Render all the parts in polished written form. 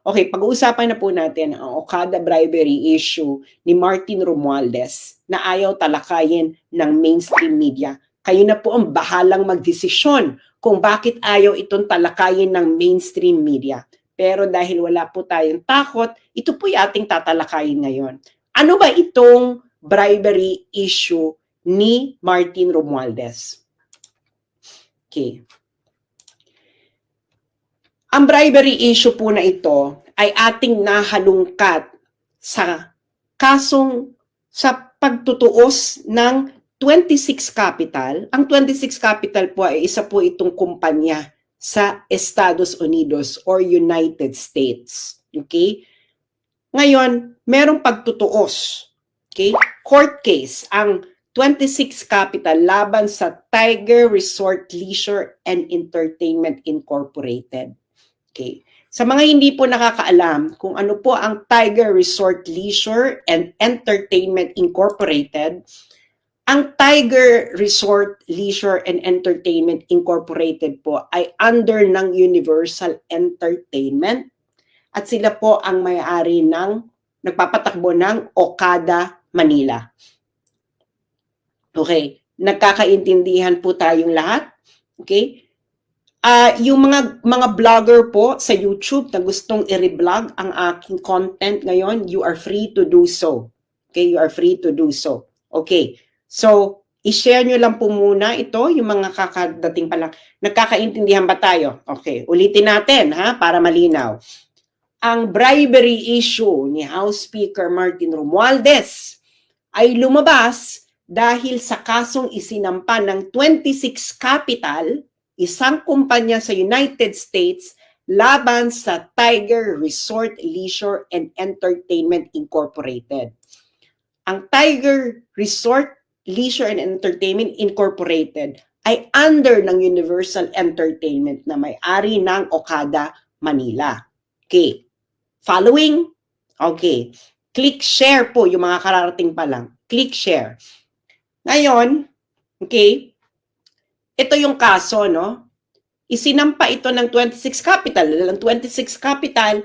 Okay, pag-uusapan na po natin ang Okada bribery issue ni Martin Romualdez na ayaw talakayin ng mainstream media. Kayo na po ang bahalang magdesisyon kung bakit ayaw itong talakayin ng mainstream media. Pero dahil wala po tayong takot, ito po yung ating tatalakayin ngayon. Ano ba itong bribery issue ni Martin Romualdez? Okay. Ang bribery issue po na ito ay ating nahalungkat sa kasong sa pagtutuos ng 26 Capital. Ang 26 Capital po ay isa po itong kumpanya sa Estados Unidos or United States. Okay? Ngayon, merong pagtutuos. Okay? Court case ang 26 Capital laban sa Tiger Resort Leisure and Entertainment Incorporated. Okay. Sa mga hindi po nakakaalam kung ano po ang Tiger Resort Leisure and Entertainment Incorporated, ang Tiger Resort Leisure and Entertainment Incorporated po ay under ng Universal Entertainment at sila po ang may-ari ng nagpapatakbo ng Okada Manila. Okay, nagkakaintindihan po tayong lahat. Okay? Yung mga vlogger po sa YouTube na gustong i-reblog ang aking content ngayon, you are free to do so. Okay, you are free to do so. Okay, so i-share nyo lang po muna ito, yung mga kakadating pa lang. Nagkakaintindihan ba tayo? Okay, ulitin natin ha, para malinaw. Ang bribery issue ni House Speaker Martin Romualdez ay lumabas dahil sa kasong isinampa ng 26 Capital, isang kumpanya sa United States laban sa Tiger Resort Leisure and Entertainment Incorporated. Ang Tiger Resort Leisure and Entertainment Incorporated ay under ng Universal Entertainment na may-ari ng Okada Manila. Okay. Following? Okay. Click share po yung mga kararating pa lang. Click share. Ngayon, okay, ito yung kaso, no? Isinampa ito ng 26 Capital. Ang 26 Capital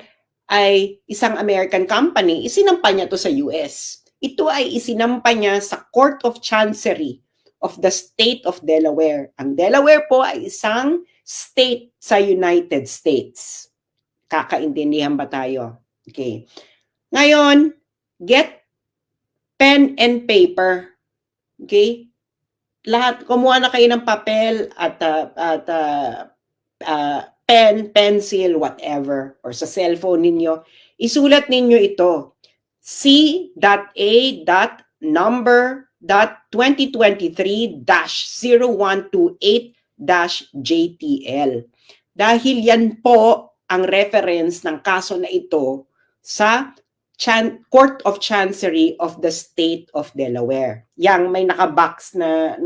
ay isang American company. Isinampa niya to sa US. Ito ay isinampa niya sa Court of Chancery of the State of Delaware. Ang Delaware po ay isang state sa United States. Kakaintindihan ba tayo? Okay. Ngayon, get pen and paper. Okay? Lahat, kumuha na kayo ng papel at pen, pencil, whatever, or sa cellphone ninyo. Isulat ninyo ito. C.A.number.2023-0128-JTL. Dahil yan po ang reference ng kaso na ito sa Court of Chancery of the State of Delaware. Yang may naka-box na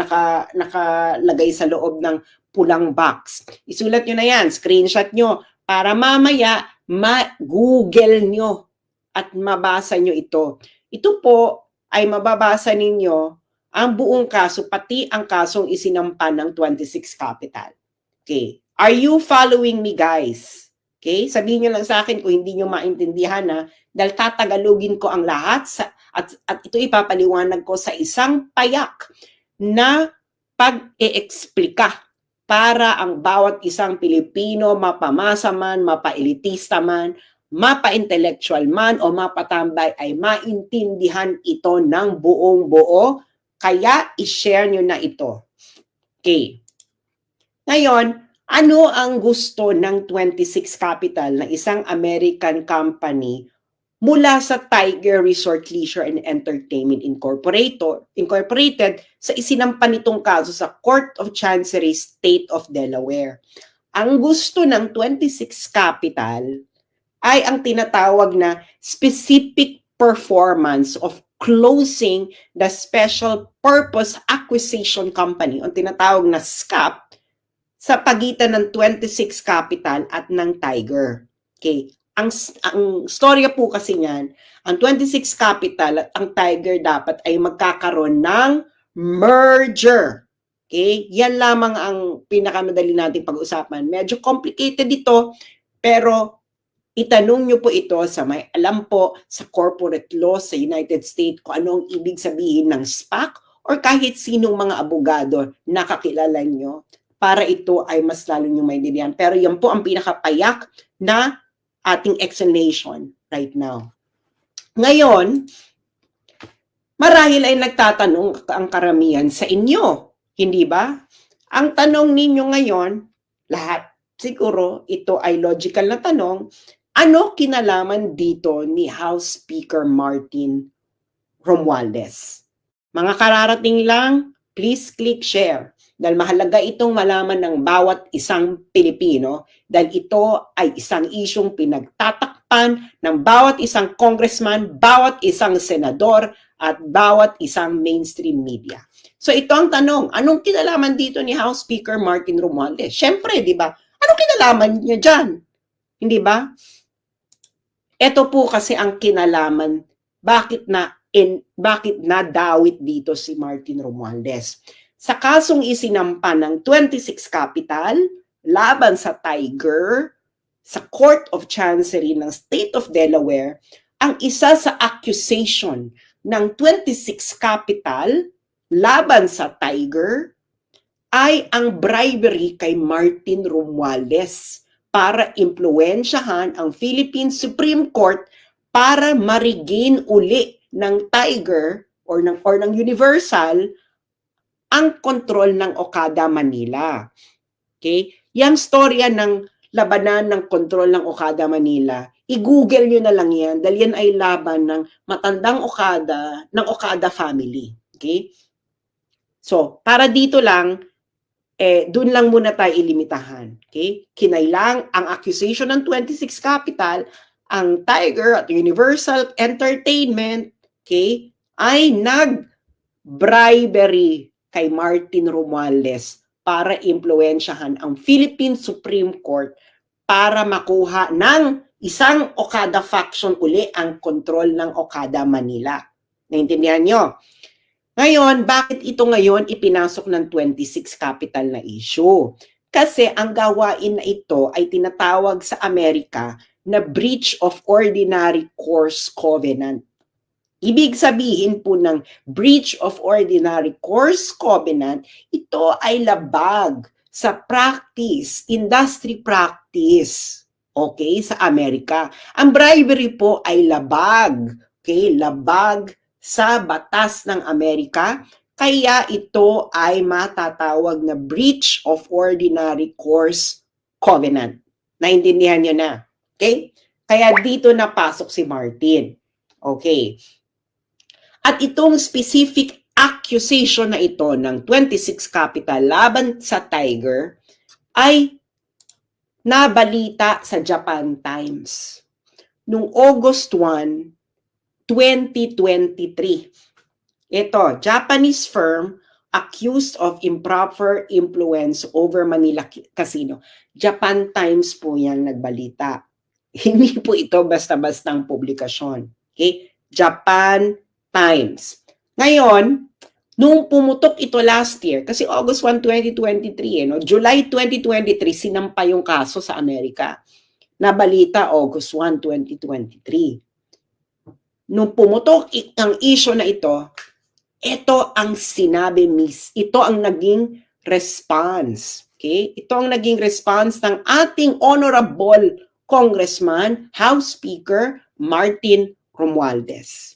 nakalagay sa loob ng pulang box. Isulat nyo na yan, screenshot nyo, para mamaya ma-google nyo at mabasa nyo ito. Ito po ay mababasa ninyo ang buong kaso, pati ang kasong isinampa ng 26 Capital. Okay. Are you following me, guys? Okay, sabihin nyo lang sa akin kung hindi nyo maintindihan na dahil tatagalogin ko ang lahat at ito ipapaliwanag ko sa isang payak na pag-e-eksplika para ang bawat isang Pilipino, mapamasa man, mapa-elitista man, mapa-intellectual man o mapatambay ay maintindihan ito ng buong buo. Kaya i-share nyo na ito. Okay. Ngayon, ano ang gusto ng 26 Capital na isang American company mula sa Tiger Resort Leisure and Entertainment Incorporated sa isinampa nitong kaso sa Court of Chancery State of Delaware? Ang gusto ng 26 Capital ay ang tinatawag na specific performance of closing the Special Purpose Acquisition Company, o tinatawag na SCAP, sa pagitan ng 26 Capital at ng Tiger. Okay. Ang storya po kasi niyan, ang 26 Capital at ang Tiger dapat ay magkakaroon ng merger. Okay? Yan lamang ang pinakamadali nating pag-usapan. Medyo complicated ito, pero Itanong nyo po ito sa may alam po sa corporate law sa United States kung ano ang ibig sabihin ng SPAC or kahit sinong mga abogado na kakilala nyo para ito ay mas lalo nyo maintindihan. Pero yan po ang pinakapayak na ating explanation right now. Ngayon, marahil ay nagtatanong ang karamihan sa inyo, hindi ba? Ang tanong ninyo ngayon, lahat siguro ito ay logical na tanong, ano kinalaman dito ni House Speaker Martin Romualdez? Mga kararating lang, please click share. Dahil mahalaga itong malaman ng bawat isang Pilipino dahil ito ay isang isyong pinagtatakpan ng bawat isang congressman, bawat isang senador, at bawat isang mainstream media. So ito ang tanong, anong kinalaman dito ni House Speaker Martin Romualdez? Siyempre, di ba? Anong kinalaman niya dyan? Hindi ba? Ito po kasi ang kinalaman, bakit nadawit dito si Martin Romualdez. Sa kasong isinampa ng 26 Capital laban sa Tiger sa Court of Chancery ng State of Delaware, ang isa sa accusation ng 26 Capital laban sa Tiger ay ang bribery kay Martin Romualdez para impluwensyahan ang Philippine Supreme Court para ma-regain uli ng Tiger or ng Universal ang kontrol ng Okada Manila. Okay? Yang storya ng labanan ng kontrol ng Okada Manila, i-google nyo na lang yan dahil yan ay laban ng matandang Okada, ng Okada family. Okay? So, para dito lang, doon lang muna tayo ilimitahan. Okay? Kinailang ang accusation ng 26 Capital, ang Tiger at Universal Entertainment, okay, ay nag-bribery kay Martin Romualdez para impluwensyahan ang Philippine Supreme Court para makuha ng isang Okada faction uli ang kontrol ng Okada Manila. Naintindihan nyo? Ngayon, bakit ito ngayon ipinasok ng 26 Capital na issue? Kasi ang gawain na ito ay tinatawag sa Amerika na breach of ordinary course covenant. Ibig sabihin po ng breach of ordinary course covenant, ito ay labag sa practice, industry practice, okay, sa Amerika. Ang bribery po ay labag, okay, labag sa batas ng Amerika, kaya ito ay matatawag na breach of ordinary course covenant. Naintindihan nyo na, okay? Kaya dito napasok si Martin. Okay. At itong specific accusation na ito ng 26 Capital laban sa Tiger ay nabalita sa Japan Times noong August 1, 2023. Ito, Japanese firm accused of improper influence over Manila Casino. Japan Times po yan nagbalita. Hindi po ito basta-bastang publikasyon. Okay? Japan Times. Ngayon, nung pumutok ito last year, kasi August 1, 2023, July 2023, sinampa yung kaso sa Amerika. Nabalita August 1, 2023. Nung pumutok ang issue na ito ang sinabi ito ang naging response. Okay? Ito ang naging response ng ating honorable Congressman, House Speaker Martin Romualdez.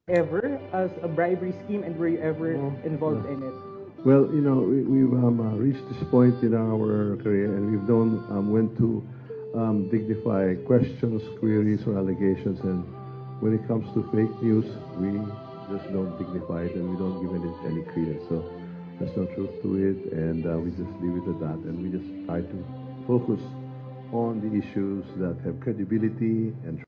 Ever as a bribery scheme, and were you ever involved in it? Well, we've reached this point in our career, and we've known when to dignify questions, queries, or allegations. And when it comes to fake news, we just don't dignify it, and we don't give it any credence. So there's no truth to it, and we just leave it at that. And we just try to focus on the issues that have credibility and.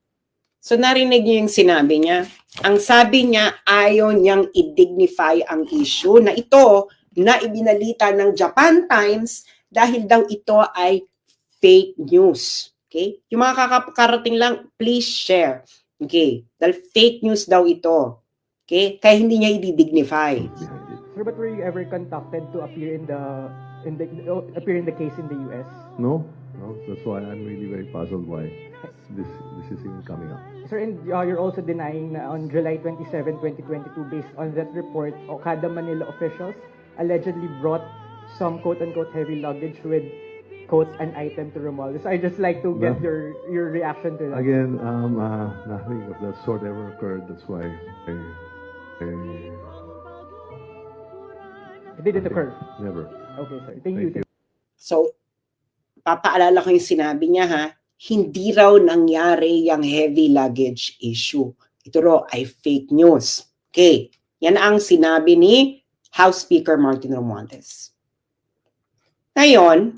So narinig niyo yung sinabi niya. Ang sabi niya, ayaw niyang i-dignify ang issue na ito na ibinalita ng Japan Times dahil daw ito ay fake news. Okay? Yung mga kakarating lang, please share. Okay? Dahil fake news daw ito. Okay? Kaya hindi niya i-dignify. Sir, but were you ever contacted to appear in the case in the US? No, No? That's why I'm really very puzzled why this is even coming up. Sir, and you're also denying na on July 27, 2022, based on that report, Okada Manila officials allegedly brought some quote-unquote heavy luggage with quote an item to Romualdez. I just like to get Well, your reaction to that. Again, nothing of that sort ever occurred. That's why It didn't occur. never. Okay, sir. Thank you. Thank you. So, papaalala ko yung sinabi niya ha, hindi raw nangyari yung heavy luggage issue. Ito raw ay fake news. Okay, yan ang sinabi ni House Speaker Martin Romualdez. Ngayon,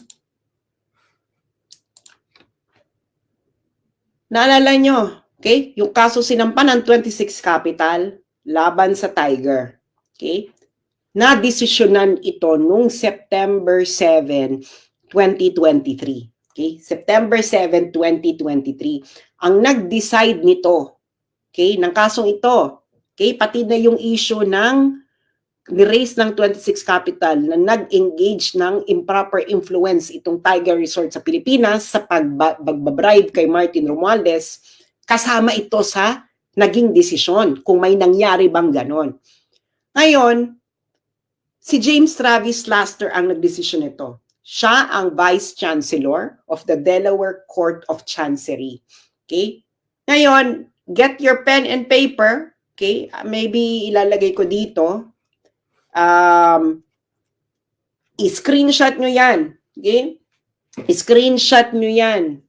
naalala nyo, okay, yung kaso sinampa ng 26 Capital laban sa Tiger. Okay? Na-desisyonan ito nung September 7, 2023. Okay? September 7, 2023. Ang nag-decide nito, okay, ng kasong ito, okay, pati na yung issue ng ni-raise ng 26 Capital na nag-engage ng improper influence itong Tiger Resort sa Pilipinas sa pagbabribe kay Martin Romualdez, kasama ito sa naging desisyon kung may nangyari bang ganon. Ngayon, si James Travis Laster ang nagdesisyon nito. Siya ang Vice Chancellor of the Delaware Court of Chancery. Okay? Ngayon, get your pen and paper. Okay? Maybe ilalagay ko dito. I-screenshot nyo yan. Okay? I-screenshot nyo yan.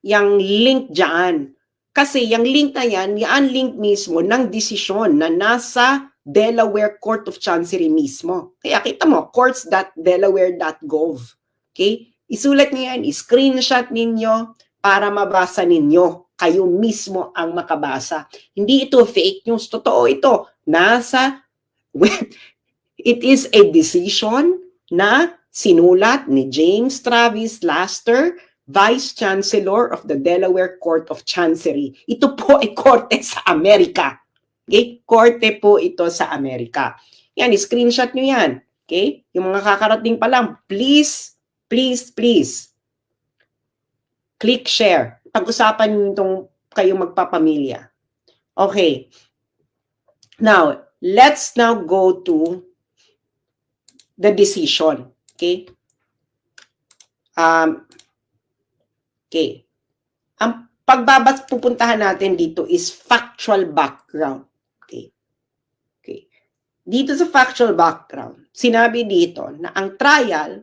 Yang link dyan. Kasi yung link na yan, yan link mismo ng desisyon na nasa Delaware Court of Chancery mismo. Kaya kita mo, courts.delaware.gov. Okay? Isulat niyo yan, i-screenshot ninyo para mabasa ninyo. Kayo mismo ang makabasa. Hindi ito fake news. Totoo ito. Nasa web. It is a decision na sinulat ni James Travis Laster, Vice Chancellor of the Delaware Court of Chancery. Ito po ay korte sa Amerika. Okay? Korte po ito sa Amerika. Yan, screenshot nyo yan. Okay? Yung mga kakarating pa lang, please, please, please, click share. Pag-usapan nyo itong kayong magpapamilya. Okay. Now, let's now go to the decision. Okay? Okay. Ang pupuntahan natin dito is factual background. Okay. Okay. Dito sa factual background, sinabi dito na ang trial,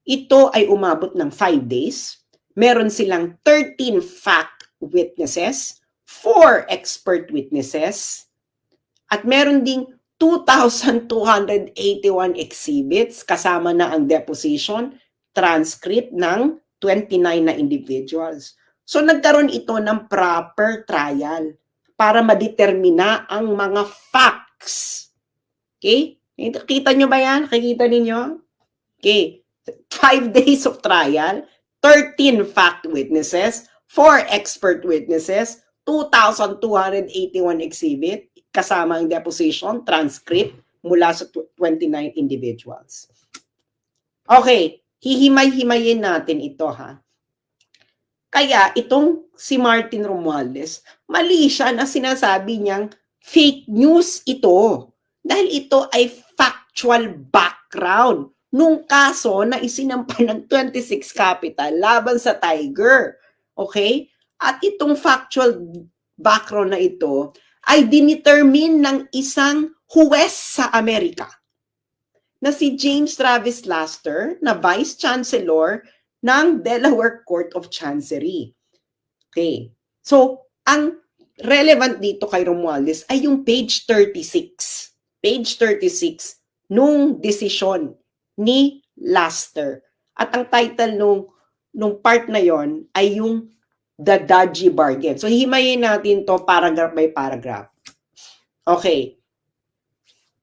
ito ay umabot ng 5 days. Meron silang 13 fact witnesses, 4 expert witnesses, at meron ding 2,281 exhibits, kasama na ang deposition, transcript ng 29 na individuals. So nagkaroon ito ng proper trial para madetermina ang mga facts. Okay? Kita nyo ba yan? Nakikita ninyo? Okay. 5 days of trial, 13 fact witnesses, 4 expert witnesses, 2,281 exhibit, kasama ang deposition, transcript, mula sa 29 individuals. Okay. Hihimay-himayin natin ito, ha? Kaya itong si Martin Romualdez, mali siya na sinasabi niyang fake news ito. Dahil ito ay factual background nung kaso na isinampa ng 26 Capital laban sa Tiger. Okay? At itong factual background na ito ay dinetermine ng isang huwes sa Amerika na si James Travis Laster, na Vice Chancellor ng Delaware Court of Chancery. Okay. So, ang relevant dito kay Romualdez ay yung page 36. Page 36 nung desisyon ni Laster. At ang title nung part na yon ay yung The Dodgy Bargain. So, himayin natin to paragraph by paragraph. Okay.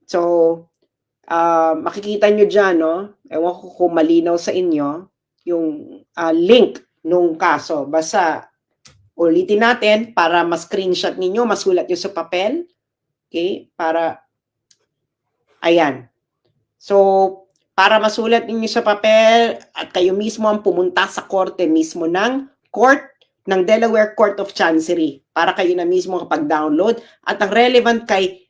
So, makikita nyo dyan, no? Ewan ko kung malinaw sa inyo yung link nung kaso. Basta, ulitin natin para ma-screenshot ninyo, masulat nyo sa papel. Okay? Para, ayan. So, para masulat ninyo sa papel at kayo mismo ang pumunta sa korte mismo ng Delaware Court of Chancery para kayo na mismo kapag-download. At ang relevant kay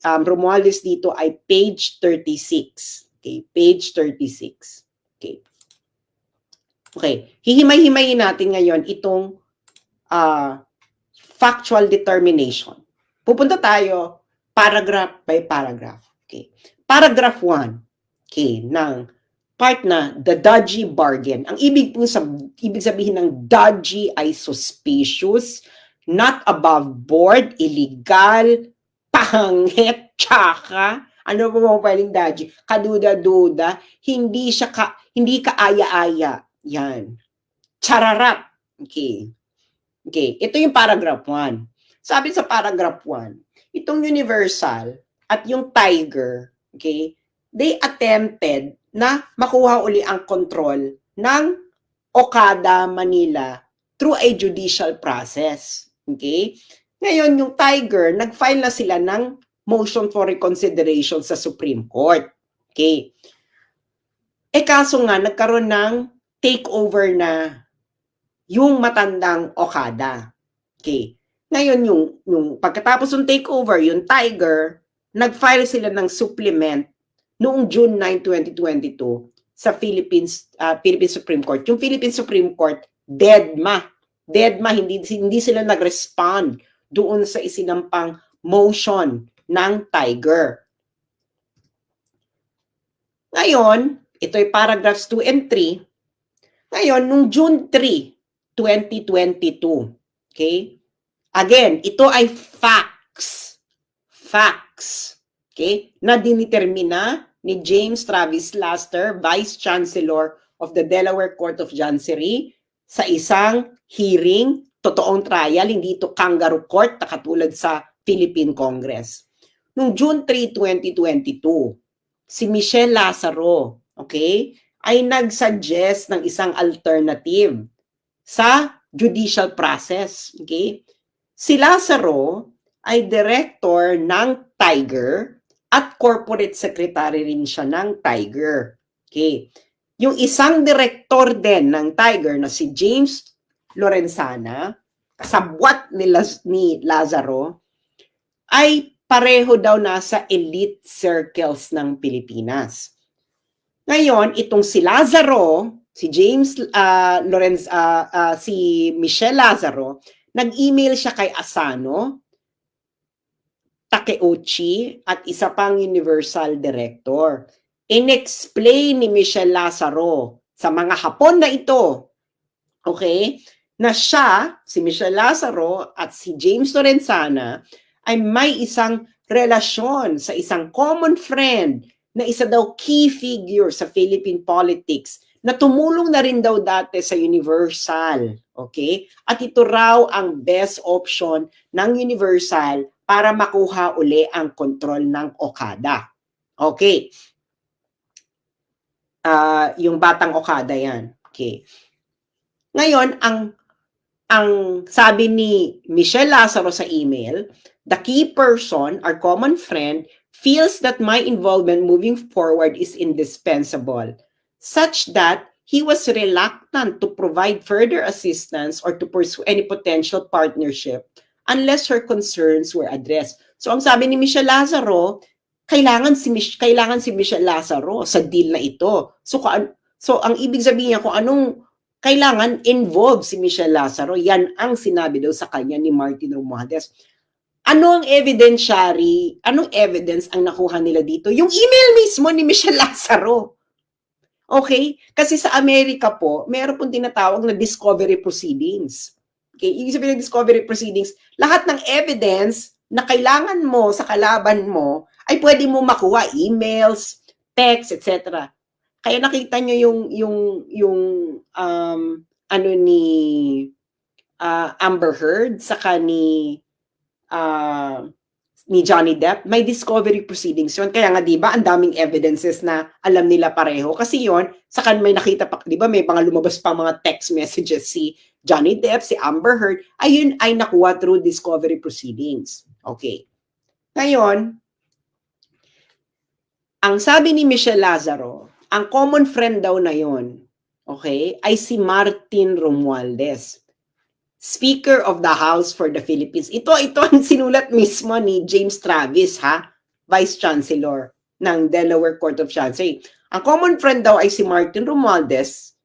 Romualdez dito ay page 36. Okay, page 36. Okay. Okay, hihimay-himayin natin ngayon itong factual determination. Pupunta tayo paragraph by paragraph. Okay. Paragraph 1. Okay, ng part na the dodgy bargain. Ang ibig sabihin ng dodgy ay suspicious, not above board, illegal, pangit, tsaka, ano ba mga pwedeng dodgy? Kaduda-duda, hindi kaaya-aya. Yan. Chararat. Okay. Okay, ito yung paragraph 1. Sabi sa paragraph 1, itong Universal at yung Tiger, okay, they attempted na makuha uli ang control ng Okada, Manila through a judicial process. Okay? Ngayon, yung Tiger, nag-file na sila ng motion for reconsideration sa Supreme Court. Okay? Kaso nga, nagkaroon ng takeover na yung matandang Okada. Okay. Ngayon, yung pagkatapos ng takeover, yung Tiger, nag-file sila ng supplement noong June 9, 2022 sa Philippine Supreme Court. Yung Philippine Supreme Court, deadma, hindi sila nag-respond doon sa isinampang motion ng Tiger. Ngayon, ito ay paragraphs 2 and 3. Ngayon, nung June 3, 2022. Okay? Again, ito ay facts. Facts. Okay? Na dinitermina ni James Travis Laster, Vice Chancellor of the Delaware Court of Chancery, sa isang hearing, totoong trial, hindi ito kangaroo court na katulad sa Philippine Congress. Nung June 3, 2022, si Michelle Lazaro, okay, ay nag-suggest ng isang alternative sa judicial process. Okay? Si Lazaro ay director ng Tiger at corporate secretary rin siya ng Tiger. Okay? Yung isang director din ng Tiger na si James Lorenzana, kasabwat ni Lazaro, ay pareho daw nasa elite circles ng Pilipinas. Ngayon, itong si Lazaro, si Michelle Lazaro, nag-email siya kay Asano, Takeuchi, at isa pang Universal Director. In-explain ni Michelle Lazaro sa mga Hapon na ito, okay, na siya, si Michelle Lazaro at si James Lorenzana, ay may isang relasyon sa isang common friend na isa daw key figure sa Philippine politics na tumulong na rin daw dati sa Universal. Okay? At ito raw ang best option ng Universal para makuha uli ang kontrol ng Okada. Okay. Yung batang Okada yan. Okay. Ngayon, ang sabi ni Michelle Lazaro sa email, the key person, our common friend, feels that my involvement moving forward is indispensable, such that he was reluctant to provide further assistance or to pursue any potential partnership unless her concerns were addressed. So ang sabi ni Michelle Lazaro, kailangan si Michelle Lazaro sa deal na ito. So ang ibig sabihin niya kung anong kailangan involve si Michelle Lazaro, yan ang sinabi daw sa kanya ni Martin Romualdez. Ano ang evidence ang nakuha nila dito? Yung email mismo ni Michelle Lazaro. Okay? Kasi sa Amerika po, meron pong tinatawag na discovery proceedings. Okay? Ibig sabihin ng discovery proceedings, lahat ng evidence na kailangan mo sa kalaban mo ay pwede mo makuha, emails, text, etc. Kaya nakita nyo yung ano ni Amber Heard saka ni Johnny Depp, may discovery proceedings yun. Kaya nga, di ba, ang daming evidences na alam nila pareho. Kasi yun, saka may nakita pa, di ba, may mga lumabas pa mga text messages si Johnny Depp, si Amber Heard, ayun ay nakuha through discovery proceedings. Okay. Ngayon, ang sabi ni Michelle Lazaro, ang common friend daw na yon, okay, ay si Martin Romualdez, Speaker of the House for the Philippines. Ito ang sinulat mismo ni James Travis, ha? Vice Chancellor ng Delaware Court of Chancery. Ang common friend daw ay si Martin Romualdez,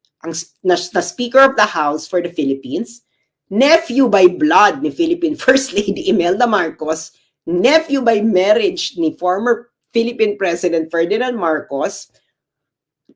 na Speaker of the House for the Philippines, nephew by blood ni Philippine First Lady Imelda Marcos, nephew by marriage ni former Philippine President Ferdinand Marcos,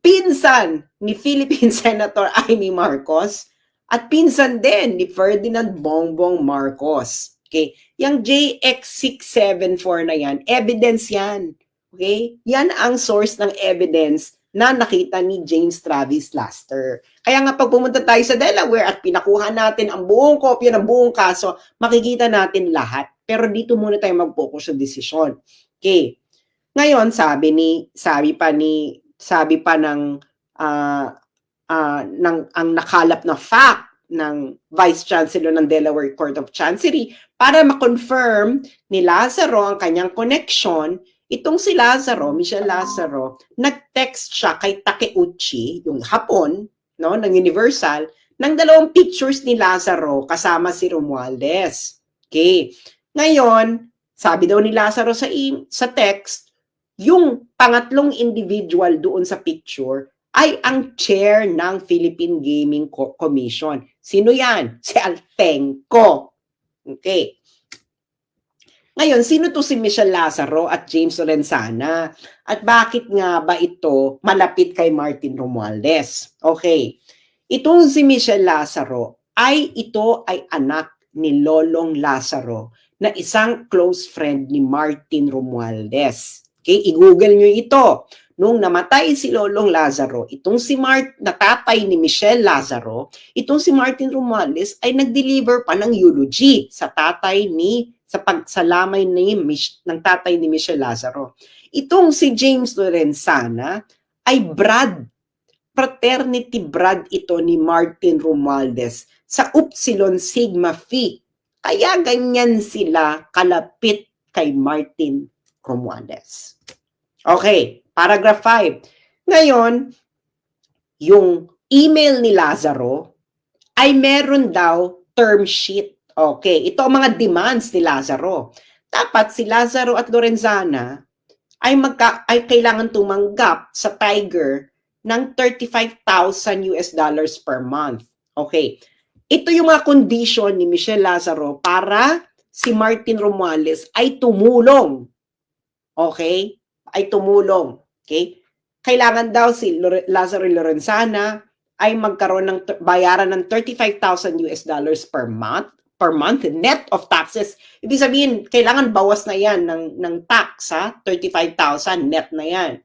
pinsan ni Philippine Senator Amy Marcos, at pinsan din ni Ferdinand Bongbong Marcos. Okay? Yang JX674 na yan, evidence yan. Okay? Yan ang source ng evidence na nakita ni James Travis Laster. Kaya nga pag pumunta tayo sa Delaware at pinakuha natin ang buong kopya ng buong kaso, makikita natin lahat. Pero dito muna tayo mag-focus sa desisyon. Okay. Ngayon, sabi pa ng ang nakalap na fact ng Vice Chancellor ng Delaware Court of Chancery para ma-confirm ni Lazaro ang kanyang connection. Itong si Lazaro, Michelle Lazaro, nag-text siya kay Takeuchi, yung Hapon, no, ng Universal, ng 2 pictures ni Lazaro kasama si Romualdez. Okay. Ngayon, sabi daw ni Lazaro sa text, yung pangatlong individual doon sa picture ay ang chair ng Philippine Gaming Commission. Sino yan? Si Altenco. Okay. Ngayon, sino to si Michelle Lazaro at James Lorenzana? At bakit nga ba ito malapit kay Martin Romualdez? Okay. Itong si Michelle Lazaro ay anak ni Lolong Lazaro na isang close friend ni Martin Romualdez. Okay, i-google nyo ito. Nung namatay si Lolong Lazaro, itong si tatay ni Michelle Lazaro, itong si Martin Romualdez ay nag-deliver pa ng eulogy sa pagsalamay ng tatay ni Michelle Lazaro. Itong si James Lorenzana ay fraternity brad ito ni Martin Romualdez sa Upsilon Sigma Phi. Kaya ganyan sila kalapit kay Martin Romualdez. Okay, paragraph 5. Ngayon, yung email ni Lazaro ay meron daw term sheet. Okay, ito ang mga demands ni Lazaro. Dapat si Lazaro at Lorenzana ay kailangan tumanggap sa Tiger ng $35,000 per month. Okay. Ito yung mga condition ni Michelle Lazaro para si Martin Romualdez ay tumulong. Okay? Ay tumulong. Okay? Kailangan daw si Lazaro Lorenzana ay magkaroon ng bayaran ng $35,000 per month net of taxes. Ibig sabihin, kailangan bawas na yan ng tax, ha? 35,000 net na yan.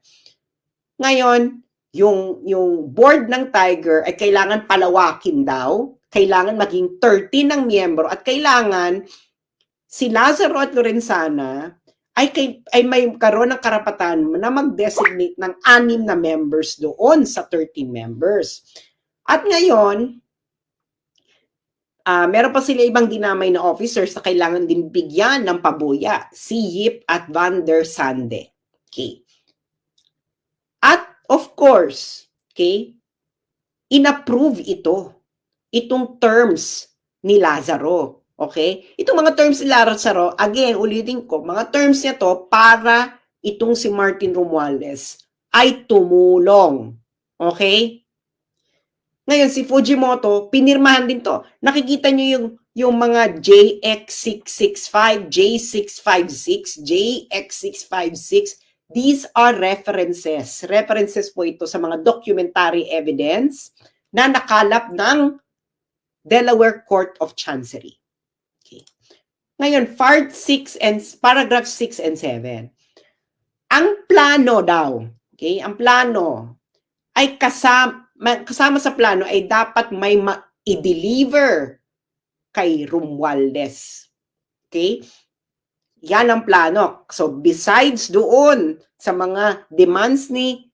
Ngayon, yung board ng Tiger ay kailangan palawakin daw, kailangan maging 30 ng miyembro at kailangan si Lazaro at Lorenzana ay may karoon ng karapatan na mag-designate ng 6 na members doon sa 13 members. At ngayon, meron pa sila ibang dinamay na officers na kailangan din bigyan ng pabuya, si Yip at Van der Sande. Okay. At of course, okay, inapprove itong terms ni Lazaro. Okay? Itong mga terms ni Lazaro, again, ulitin ko, mga terms niya to para itong si Martin Romualdez ay tumulong. Okay? Ngayon, si Fujimoto, pinirmahan din to. Nakikita nyo yung mga JX665, J656, JX656. These are references. References po ito sa mga documentary evidence na nakalap ng Delaware Court of Chancery. Okay. Ngayon, paragraph 6 and 7. Ang plano daw, okay, ang plano ay kasama sa plano ay dapat may i-deliver kay Romualdez. Okay? Yan ang plano. So, besides doon sa mga demands ni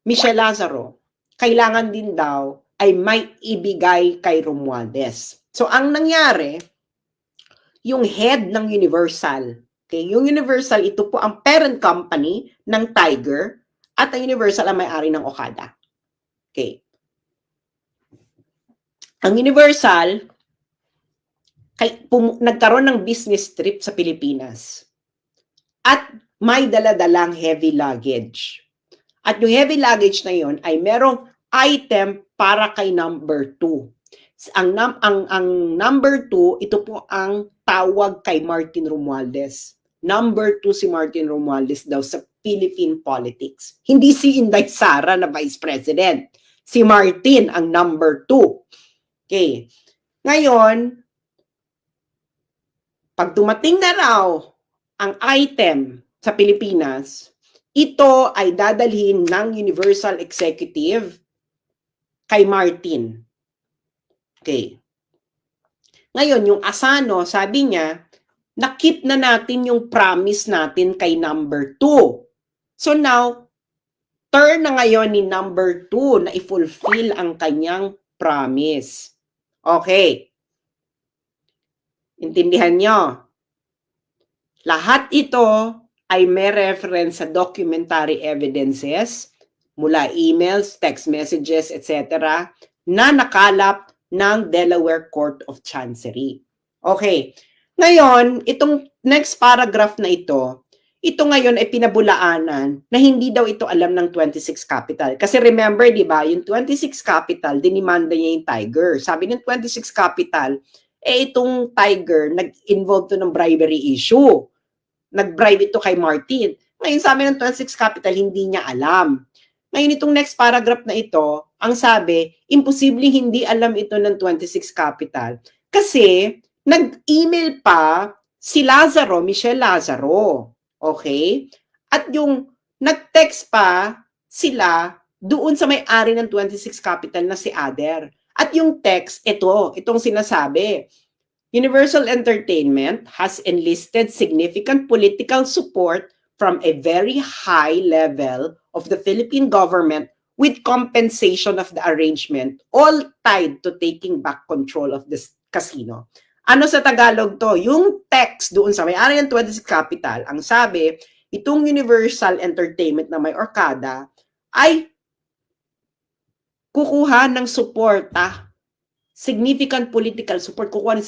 Michelle Lazaro, kailangan din daw ay may ibigay kay Romualdez. So, ang nangyari, yung head ng Universal, Okay, yung Universal, ito po ang parent company ng Tiger at ang Universal ang may-ari ng Okada. Okay. Ang Universal, nagkaroon ng business trip sa Pilipinas at may dala-dalang heavy luggage. At yung heavy luggage na yon ay merong item para kay number 2. Ang number 2, ito po ang tawag kay Martin Romualdez. Number 2 si Martin Romualdez daw sa Philippine politics. Hindi si Inday Sara na Vice President. Si Martin ang number 2. Okay. Ngayon, pag dumating na raw ang item sa Pilipinas, ito ay dadalhin ng Universal Executive kay Martin. Okay. Ngayon, yung Asano, sabi niya, na-keep na natin yung promise natin kay number 2. So now, turn na ngayon ni number 2 na i-fulfill ang kanyang promise. Okay. Intindihan nyo? Lahat ito ay may reference sa documentary evidences mula emails, text messages, etc. na nakalap ng Delaware Court of Chancery. Okay. Ngayon, itong next paragraph na ito ngayon ay pinabulaanan na hindi daw ito alam ng 26 Capital. Kasi remember, di ba, yung 26 Capital, dinimanda niya yung Tiger. Sabi ng 26 Capital, itong Tiger, nag-involve to ng bribery issue. Nag-bribe ito kay Martin. Ngayon, sabi ng 26 Capital, hindi niya alam. Ngayon, itong next paragraph na ito, ang sabi, imposible hindi alam ito ng 26 Capital. Kasi, nag-email pa si Lazaro, Michelle Lazaro. Okay? At yung nag-text pa sila doon sa may-ari ng 26 Capital na si Ader. At yung text, itong sinasabi, Universal Entertainment has enlisted significant political support from a very high level of the Philippine government with compensation of the arrangement, all tied to taking back control of this casino. Ano sa Tagalog to? Yung text doon sa may-ari ng 26 Capital, ang sabi, itong Universal Entertainment na may Okada ay kukuha ng suporta, significant political support, kukuha ng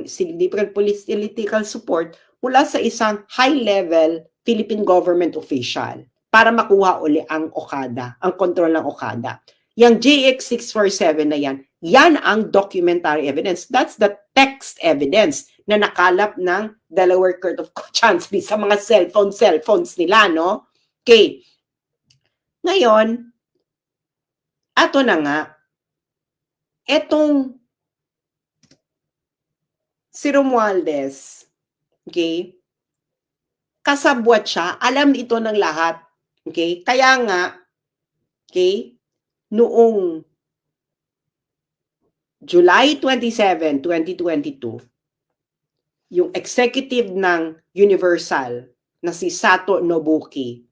significant political support mula sa isang high-level Philippine government official para makuha uli ang Okada, ang kontrol ng Okada. Yang JX647 na yan ang documentary evidence. That's the text evidence na nakalap ng Delaware Court of Chancery sa mga cellphones nila, no? Okay. Ngayon, ato na nga, etong si Romualdez, okay, kasabwat siya, alam ito ng lahat, okay? Kaya nga, okay, noong July 27, 2022, yung executive ng Universal na si Sato Nobuki,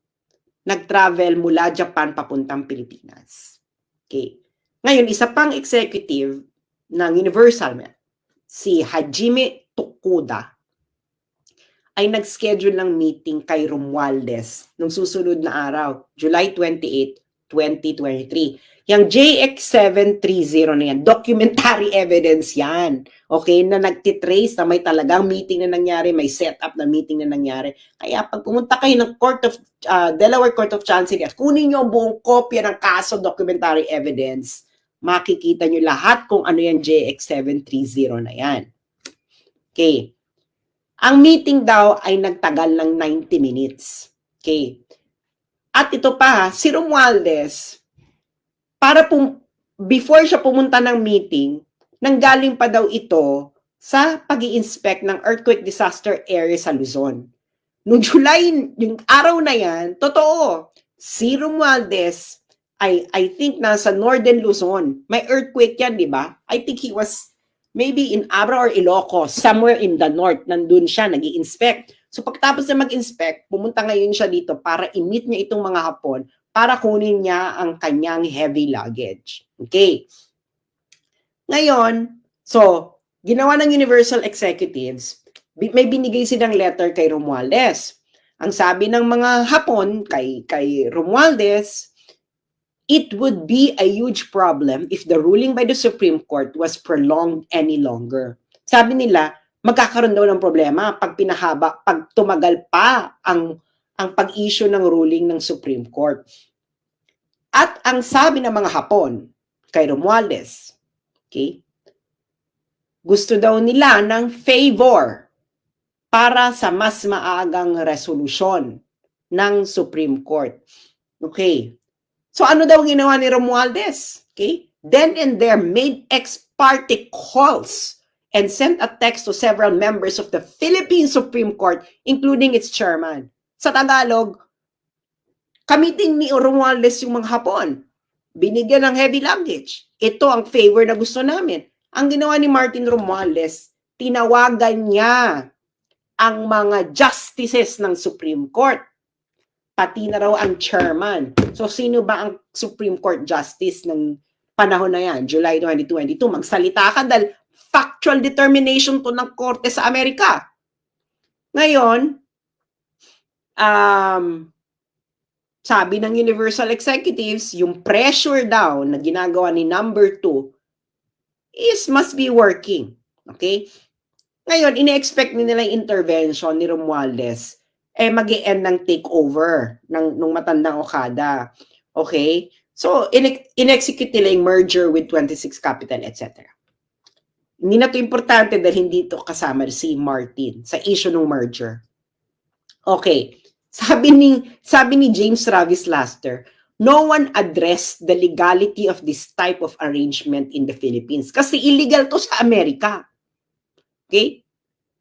nag-travel mula Japan papuntang Pilipinas. Okay. Ngayon, isa pang executive ng Universal, si Hajime Tokuda, ay nag-schedule ng meeting kay Romualdez nung susunod na araw, July 28, 2023. Yang JX730 na yan, documentary evidence yan. Okay, na nagtitrace na may talagang meeting na nangyari, may setup na meeting na nangyari. Kaya pag pumunta kayo ng Delaware Court of Chancery at kunin nyo ang buong kopya ng kaso documentary evidence, makikita nyo lahat kung ano yung JX730 na yan. Okay. Ang meeting daw ay nagtagal ng 90 minutes. Okay. At ito pa, si Romualdez, before siya pumunta ng meeting, nanggaling pa daw ito sa pag-i-inspect ng earthquake disaster area sa Luzon. Noong July, yung araw na yan, totoo, si Romualdez ay, I think, nasa Northern Luzon. May earthquake yan, di ba? I think he was maybe in Abra or Ilocos, somewhere in the north. Nandun siya, nag-i-inspect. So pagtapos na mag-inspect, pumunta ngayon siya dito para i-meet niya itong mga Hapon para kunin niya ang kanyang heavy luggage. Okay. Ngayon, so, ginawa ng Universal Executives, may binigay silang letter kay Romualdez. Ang sabi ng mga Hapon kay Romualdez, it would be a huge problem if the ruling by the Supreme Court was prolonged any longer. Sabi nila, magkakaroon daw ng problema pag pinahaba, pag tumagal pa ang pag-issue ng ruling ng Supreme Court. At ang sabi ng mga Hapon kay Romualdez, okay, gusto daw nila ng favor para sa mas maagang resolusyon ng Supreme Court. Okay. So ano daw ginawa ni Romualdez? Okay? Then and there made ex parte calls and sent a text to several members of the Philippine Supreme Court, including its chairman. Sa Tagalog, kamiting ni Romualdez yung mga Hapon. Binigyan ng heavy luggage. Ito ang favor na gusto namin. Ang ginawa ni Martin Romualdez, tinawagan niya ang mga justices ng Supreme Court. Pati na raw ang chairman. So, sino ba ang Supreme Court Justice ng panahon na yan, July 2022? Magsalita ka dahil factual determination to ng korte sa Amerika. Ngayon, sabi ng Universal Executives, yung pressure daw na ginagawa ni number 2 must be working. Okay? Ngayon, ine-expect nila yung intervention ni Romualdez mag-i-end ng takeover nung matandang Okada. Okay? So, in-execute nila yung merger with 26 Capital, etc. Hindi na to importante dahil hindi to kasama si Martin sa issue ng merger. Okay. Sabi ni James Travis Laster, no one addressed the legality of this type of arrangement in the Philippines. Kasi illegal to sa Amerika. Okay?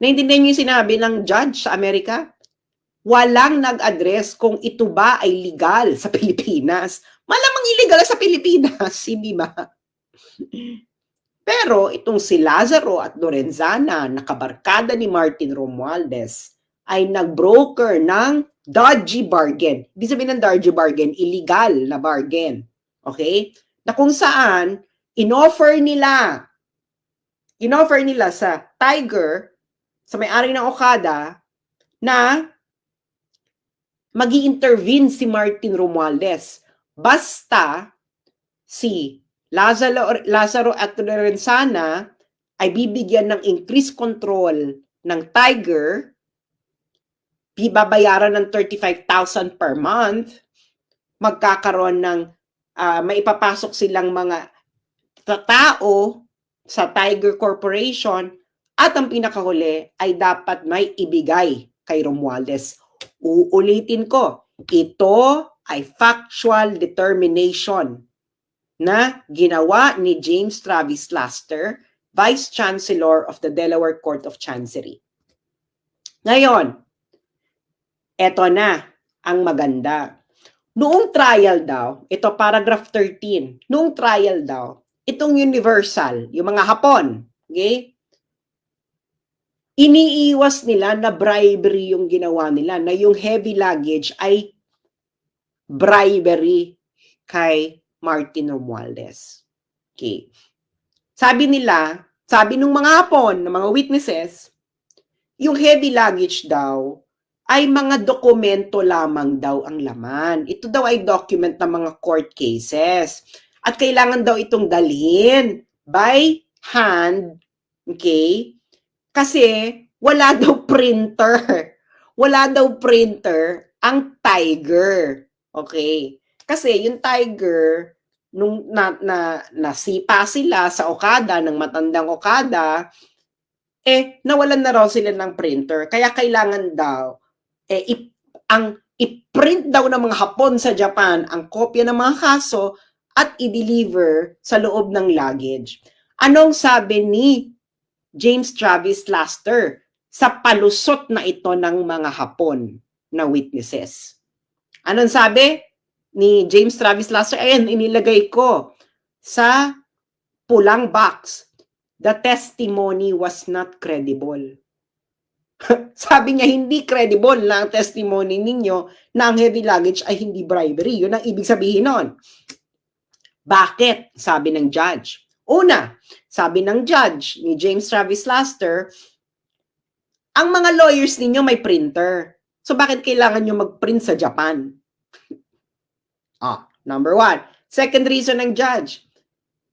Naintindihan niyo yung sinabi ng judge sa Amerika? Walang nag-address kung ito ba ay legal sa Pilipinas. Malamang illegal sa Pilipinas, hindi ba? Pero itong si Lazaro at Lorenzana, nakabarkada ni Martin Romualdez, ay nag-broker ng dodgy bargain. Ibig sabihin ng dodgy bargain, illegal na bargain. Okay? Na kung saan, inoffer nila sa Tiger, sa may-ari ng Okada, na magi-intervene si Martin Romualdez. Basta si Lazaro at Lorenzana ay bibigyan ng increased control ng Tiger, bibabayaran ng 35,000 per month, magkakaroon ng maipapasok silang mga tao sa Tiger Corporation at ang pinakahuli ay dapat may ibigay kay Romualdez. Uulitin ko, ito ay factual determination na ginawa ni James Travis Laster, Vice Chancellor of the Delaware Court of Chancery. Ngayon, eto na ang maganda. Noong trial daw, ito paragraph 13, noong trial daw, itong Universal, yung mga Hapon, okay? Iniiwas nila na bribery yung ginawa nila, na yung heavy luggage ay bribery kay Martin Romualdez. Okay. Sabi nung mga Hapon, ng mga witnesses, yung heavy luggage daw ay mga dokumento lamang daw ang laman. Ito daw ay document ng mga court cases. At kailangan daw itong dalhin by hand, okay? Kasi wala daw printer. Wala daw printer ang Tiger. Okay? Kasi yung Tiger, nung nasipa sila sa Okada, ng matandang Okada, nawalan na raw sila ng printer. Kaya kailangan daw, i-print daw ng mga Hapon sa Japan ang kopya ng mga kaso at i-deliver sa loob ng luggage. Anong sabi ni James Travis Laster sa palusot na ito ng mga Hapon na witnesses? Anong sabi ni James Travis Laster? Ayan, inilagay ko sa pulang box. The testimony was not credible. Sabi niya, hindi credible na ang testimony ninyo na ang heavy luggage ay hindi bribery. Yun ang ibig sabihin nun. Bakit? Sabi ng judge. Una, sabi ng judge ni James Travis Laster, Ang mga lawyers ninyo may printer. So bakit kailangan nyo mag-print sa Japan? Number one. Second reason ng judge.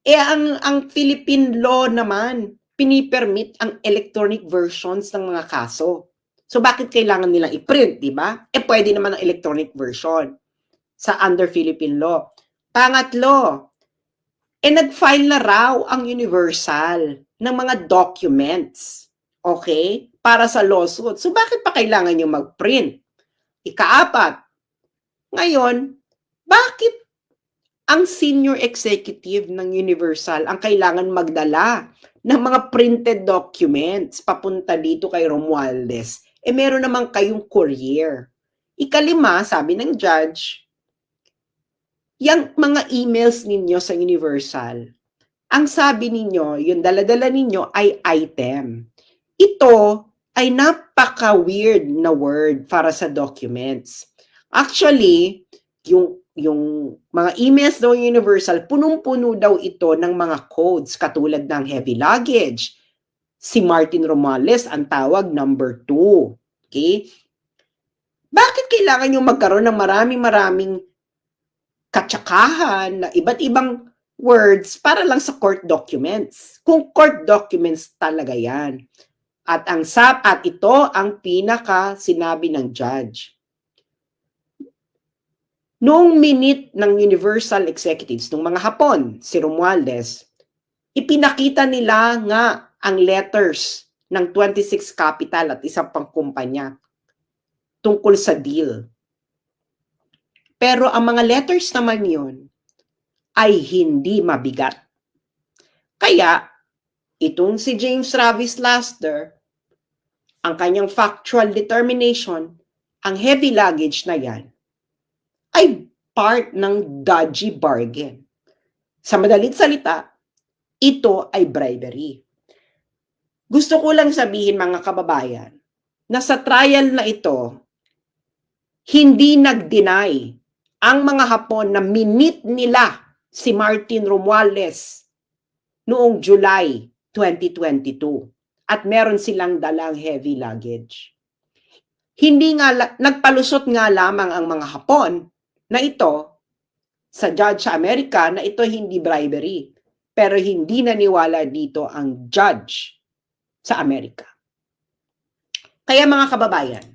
Ang Philippine law naman, pinipermit ang electronic versions ng mga kaso. So bakit kailangan nilang i-print, di ba? Pwede naman ang electronic version sa under Philippine law. Pangatlo, nag-file na raw ang Universal ng mga documents, okay, para sa lawsuit. So bakit pa kailangan nyo mag-print? Ikaapat, ngayon, bakit ang senior executive ng Universal ang kailangan magdala ng mga printed documents papunta dito kay Romualdez? Meron naman kayong courier. Ikalima, sabi ng judge, yung mga emails ninyo sa Universal, ang sabi ninyo, yung dala-dala ninyo ay item. Ito ay napaka-weird na word para sa documents. Actually, yung mga emails daw Universal, punong-puno daw ito ng mga codes katulad ng heavy luggage. Si Martin Romualdez ang tawag number 2. Okay? Bakit kailangan yung magkaroon ng maraming katsakahan na iba't ibang words para lang sa court documents? Kung court documents talaga yan. At ito ang pinaka sinabi ng judge. Noong minute ng Universal Executives, ng mga Hapon, si Romualdez, ipinakita nila nga ang letters ng 26 Capital at isang pang kumpanya tungkol sa deal. Pero ang mga letters naman yon ay hindi mabigat. Kaya, itong si James Travis Laster, ang kanyang factual determination, ang heavy luggage na yan, ay part ng dodgy bargain. Sa madalit salita, ito ay bribery. Gusto ko lang sabihin mga kababayan, na sa trial na ito, hindi nag-deny ang mga Hapon na minit nila si Martin Romualdez noong July 2022 at meron silang dalang heavy luggage. Nagpalusot nga lamang ang mga Hapon na ito sa judge sa Amerika na ito hindi bribery. Pero hindi naniwala dito ang judge sa Amerika. Kaya mga kababayan,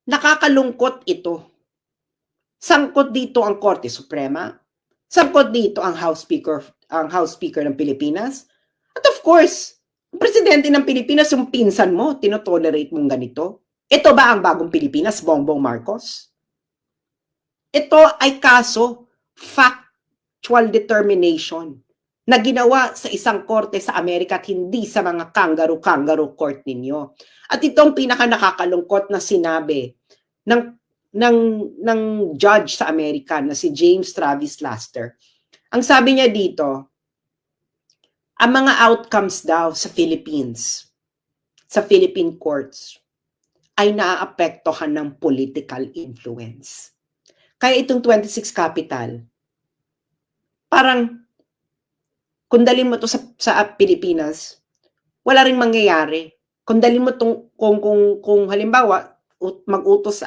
nakakalungkot ito. Sangkot dito ang Korte Suprema, sangkot dito ang House Speaker ng Pilipinas, at of course, ang presidente ng Pilipinas, yung pinsan mo, tinotolerate mong ganito. Ito ba ang bagong Pilipinas, Bongbong Marcos? Ito ay kaso, factual determination, na ginawa sa isang korte sa Amerika at hindi sa mga kangaroo court ninyo. At itong pinaka nakakalungkot na sinabi ng judge sa Amerika na si James Travis Laster. Ang sabi niya dito, ang mga outcomes daw sa Philippines, sa Philippine courts, ay naaapektuhan ng political influence. Kaya itong 26 Capital, parang kung dalhin mo to sa Pilipinas, wala ring mangyayari. Kung dalhin mo kung halimbawa mag-utos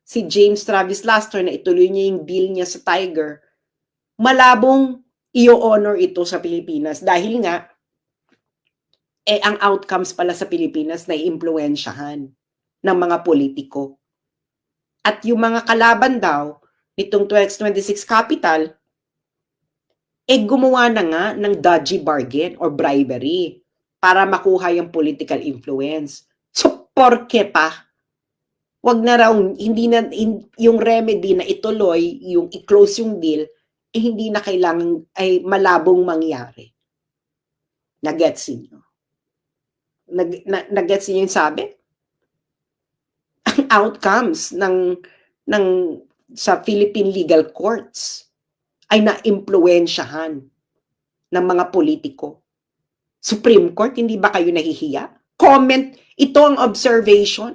si James Travis Laster na ituloy niya yung deal niya sa Tiger, malabong i-honor ito sa Pilipinas dahil nga ang outcomes pala sa Pilipinas na iimpluwensyahan ng mga politiko. At yung mga kalaban daw nitong 26 Capital gumawa na nga ng dodgy bargain or bribery para makuha yung political influence. So, porke pa? Wag na raw, yung remedy na ituloy, yung i-close yung deal, hindi na kailangan, ay malabong mangyari. Nag-gets niyo? Nag-gets niyo yung sabi? Ang outcomes sa Philippine legal courts ay na-impluwensyahan ng mga politiko. Supreme Court, hindi ba kayo nahihiya? Comment, ito ang observation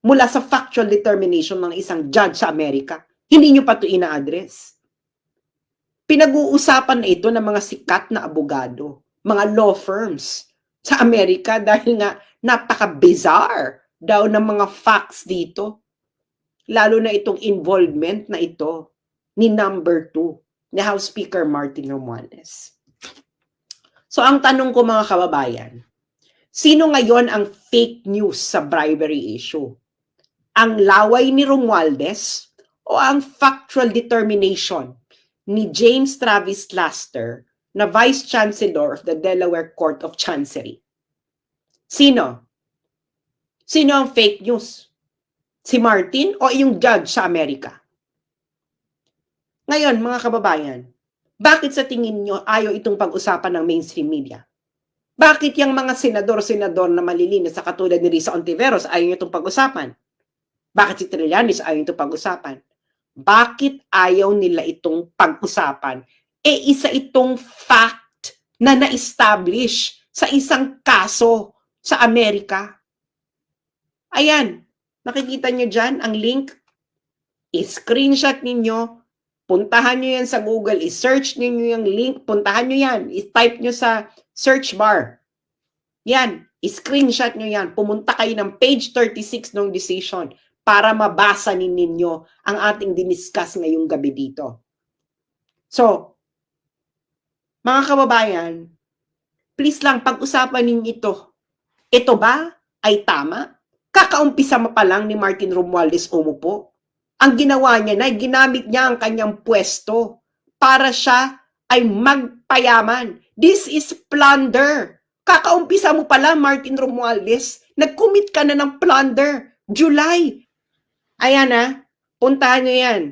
mula sa factual determination ng isang judge sa Amerika. Hindi nyo pa ito ina-address. Pinag-uusapan na ito ng mga sikat na abogado, mga law firms sa Amerika dahil nga napaka-bizarre daw ng mga facts dito. Lalo na itong involvement na ito ni number 2, ni House Speaker Martin Romualdez. So ang tanong ko mga kababayan, sino ngayon ang fake news sa bribery issue? Ang laway ni Romualdez o ang factual determination ni James Travis Laster na Vice Chancellor of the Delaware Court of Chancery? Sino? Sino ang fake news? Si Martin o yung judge sa Amerika? Ngayon, mga kababayan, bakit sa tingin nyo ayaw itong pag-usapan ng mainstream media? Bakit yung mga senador-senador na malilinis sa katulad ni Risa Ontiveros ayaw nyo itong pag-usapan? Bakit si Trillanes ayaw nyo itong pag-usapan? Bakit ayaw nila itong pag-usapan? Isa itong fact na na-establish sa isang kaso sa Amerika. Ayan, nakikita nyo dyan ang link. I-screenshot ninyo. Puntahan nyo yan sa Google. I-search ninyo yung link. Puntahan nyo yan. I-type nyo sa search bar. Yan. I-screenshot nyo yan. Pumunta kayo ng page 36 ng decision para mabasa ninyo ang ating diniscuss ngayong gabi dito. So, mga kababayan, please lang pag-usapan ninyo ito. Ito ba ay tama? Kakaumpisa mo pa lang ni Martin Romualdez umupo. Ang ginawa niya na ginamit niya ang kanyang pwesto para siya ay magpayaman. This is plunder. Kakaumpisa mo pa lang, Martin Romualdez. Nag-commit ka na ng plunder. July. Ayan puntahan niyo yan.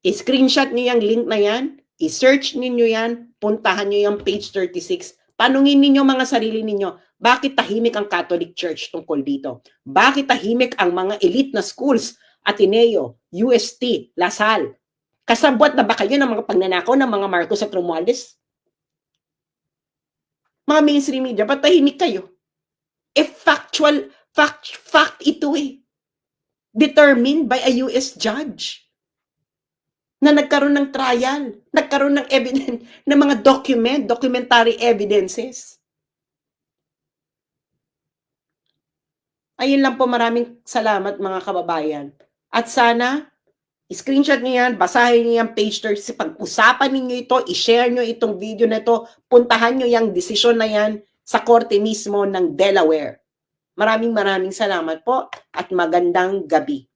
I-screenshot niyo yung link na yan. I-search niyo yan. Puntahan niyo yung page 36. Tanungin ninyo mga sarili ninyo, bakit tahimik ang Catholic Church tungkol dito? Bakit tahimik ang mga elite na schools, Ateneo, UST, Lasal? Kasabwat na ba kayo ng mga pagnanakaw ng mga Marcos at Romualdez? Mga mainstream media, ba't tahimik kayo? Fact ito determined by a US judge na nagkaroon ng trial, nagkaroon ng evidence, ng mga documentary evidences. Ayun lang po, maraming salamat mga kababayan. At sana, screenshot niyo yan, basahin niyo yan, page 30, pag-usapan ninyo ito, i-share niyo itong video na ito, puntahan niyo yung desisyon na yan sa korte mismo ng Delaware. Maraming salamat po at magandang gabi.